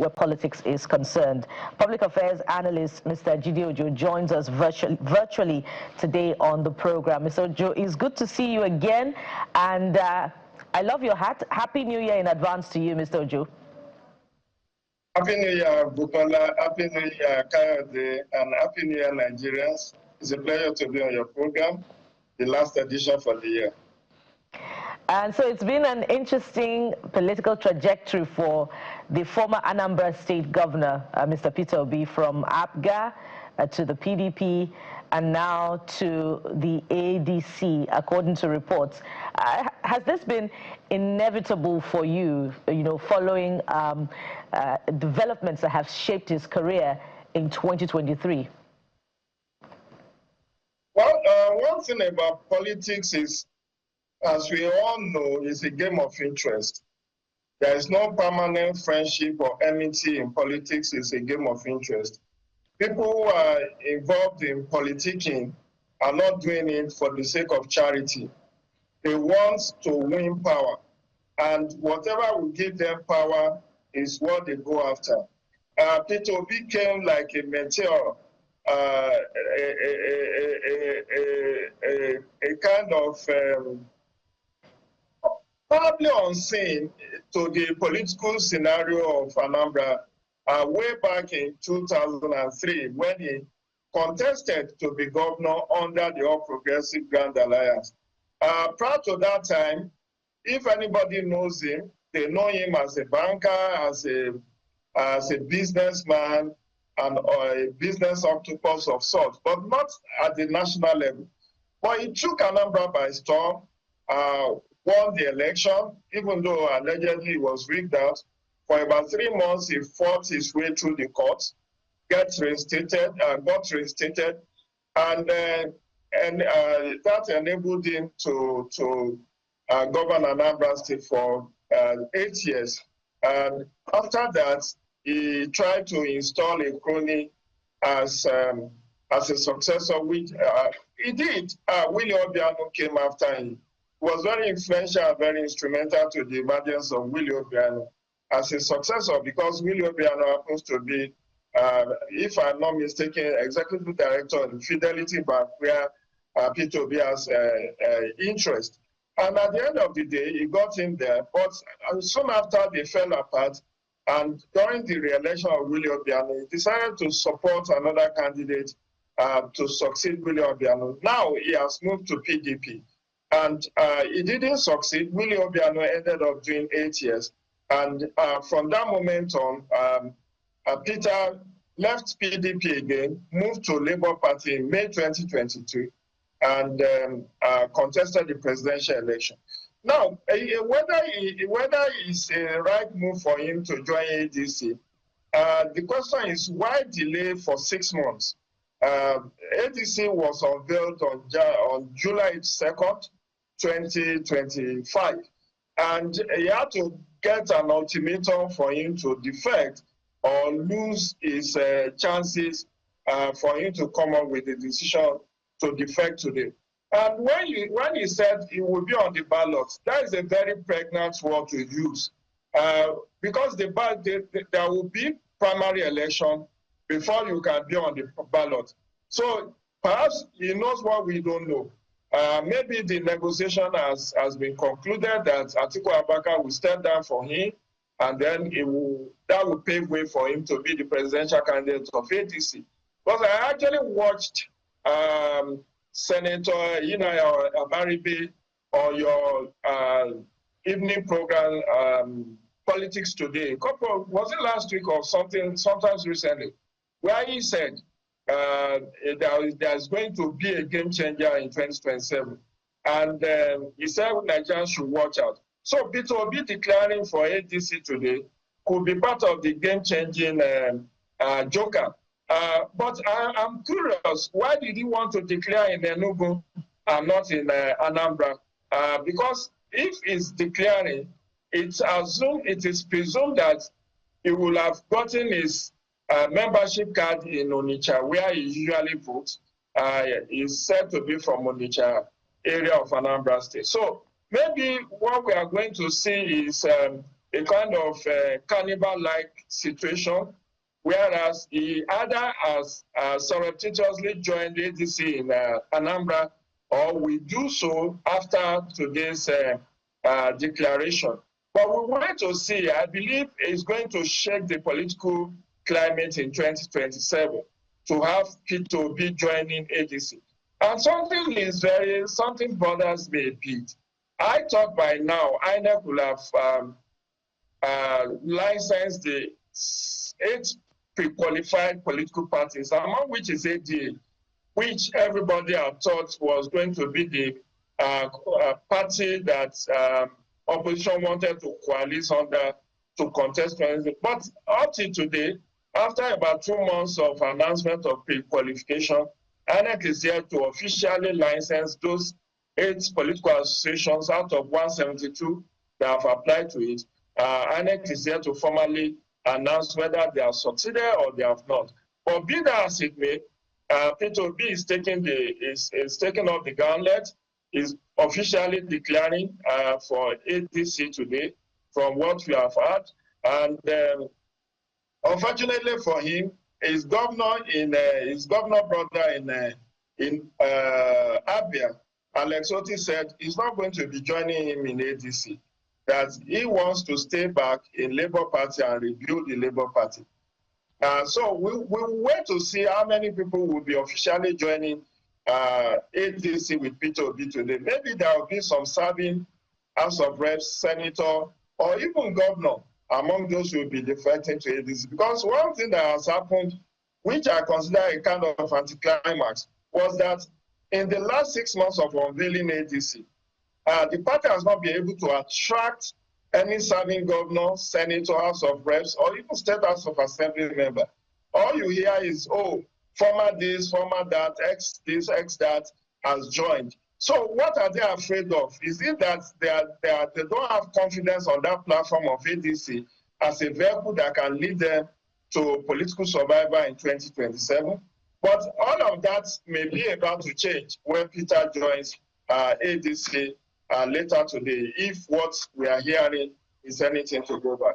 where politics is concerned. Public affairs analyst Mr. Jide Ojo joins us virtually today on the program. Mr. Ojo, it's good to see you again, and I love your hat. Happy New Year in advance to you, Mr. Ojo. Happy New Year, Bukola. Happy New Year, Kayode, and Happy New Year, Nigerians. It's a pleasure to be on your program, the last edition for the year. And so it's been an interesting political trajectory for the former Anambra State Governor, Mr. Peter Obi, from APGA to the PDP and now to the ADC, according to reports. Has this been inevitable for you, following developments that have shaped his career in 2023? Well, one thing about politics is, as we all know, it's a game of interest. There is no permanent friendship or enmity in politics. It's a game of interest. People who are involved in politicking are not doing it for the sake of charity. They want to win power, and whatever will give them power is what they go after. Peter Obi came like a meteor, a kind of probably unseen to the political scenario of Anambra way back in 2003 when he contested to be governor under the All Progressive Grand Alliance. Prior to that time, if anybody knows him, they know him as a banker, as a businessman, and a business octopus of sorts, but not at the national level. But he took Anambra by storm, won the election, even though allegedly it was rigged out. For about 3 months, he fought his way through the courts, got reinstated, and that enabled him to govern Anambra State for 8 years. And after that, he tried to install a crony as a successor, which he did. Willie Obiano came after him. He was very influential and very instrumental to the emergence of Willie Obiano as a successor, because Willie Obiano happens to be, if I'm not mistaken, executive director of Fidelity Bank, where Peter Obi has interest. And at the end of the day, he got in there, but soon after they fell apart, and during the re-election of Willie Obiano, he decided to support another candidate to succeed Willie Obiano. Now he has moved to PDP, and he didn't succeed. Willie Obiano ended up doing 8 years. And from that moment on, Peter left PDP again, moved to Labour Party in May 2022, and contested the presidential election. Now, whether it's a right move for him to join ADC, the question is, why delay for 6 months? ADC was unveiled on July 2nd, 2025, and he had to get an ultimatum for him to defect or lose his chances for him to come up with a decision to defect today. And when he said he will be on the ballot, that is a very pregnant word to use, because there will be primary election before you can be on the ballot. So perhaps he knows what we don't know. Maybe the negotiation has been concluded that Atiku Abubakar will step down for him, and then that will pave way for him to be the presidential candidate of ADC. But I actually watched Senator Amaribe on your evening program, Politics Today. Was it last week or sometimes recently, where he said there's going to be a game changer in 2027. And he said Nigerians should watch out. So Peter Obi declaring for ADC today could be part of the game-changing joker. But I'm curious, why did he want to declare in Enugu and not in Anambra? Because if he's declaring, it is presumed that he will have gotten his membership card in Onitsha, where he usually votes. He's said to be from Onitsha area of Anambra State. So maybe what we are going to see is a kind of cannibal-like situation, whereas he either has surreptitiously joined the ADC in Anambra, or will do so after today's declaration. But we want to see, I believe it's going to shake the political climate in 2027 to have P2B joining ADC. And something bothers me a bit. I thought by now INEC will have licensed the 8 pre-qualified political parties, among which is ADA, which everybody had thought was going to be the party that opposition wanted to coalesce under to contest. But up to today, after about 2 months of announcement of pre-qualification, INEC is here to officially license those 8 political associations out of 172 that have applied to it. INEC is here to formally announce whether they have succeeded or they have not. But be that as it may, P2B is taking off the gauntlet, is officially declaring for ADC today from what we have heard. And unfortunately for him, his governor brother in Abia, Alex Oti, said he's not going to be joining him in ADC, that he wants to stay back in Labour Party and rebuild the Labour Party. So we'll wait to see how many people will be officially joining ADC with P2B today. Maybe there will be some serving House of Reps, Senator, or even Governor among those who will be defecting to ADC. Because one thing that has happened, which I consider a kind of anticlimax, was that in the last 6 months of unveiling ADC, the party has not been able to attract any serving governor, senator, House of Reps, or even state House of Assembly member. All you hear is, oh, former this, former that, ex this, ex that has joined. So what are they afraid of? Is it that they don't have confidence on that platform of ADC as a vehicle that can lead them to political survival in 2027? But all of that may be about to change when Peter joins ADC later today, if what we are hearing is anything to go by.